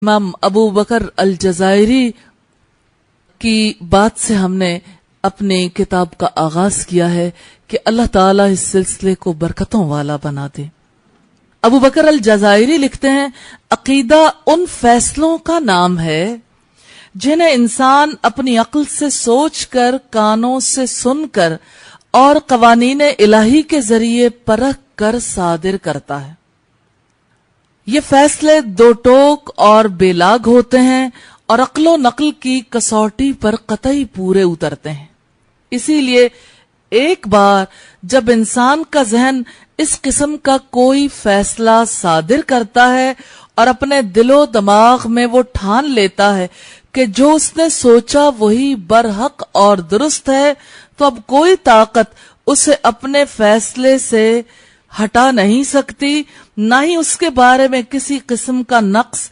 इमाम अबू बकर अल जज़ायरी की बात से हमने अपनी किताब का आगाज किया है कि अल्लाह ताला इस सिलसिले को बरकतों वाला बना दे। अबू बकर अल जज़ायरी लिखते हैं, अकीदा उन फैसलों का नाम है जिन्हें इंसान अपनी अक्ल से सोचकर, कानों से सुनकर और कवानीन इलाही के जरिए परख कर सादिर करता है। ये फैसले दो टोक और बेलाग होते हैं और अक्लो नकल की कसौटी पर कतई पूरे उतरते हैं। इसीलिए एक बार जब इंसान का जहन इस किस्म का कोई फैसला सादिर करता है और अपने दिलो दिमाग में वो ठान लेता है कि जो उसने सोचा वही बरहक और दुरुस्त है, तो अब कोई ताकत उसे अपने फैसले से हटा नहीं सकती, ना ही उसके बारे में किसी किस्म का नक्स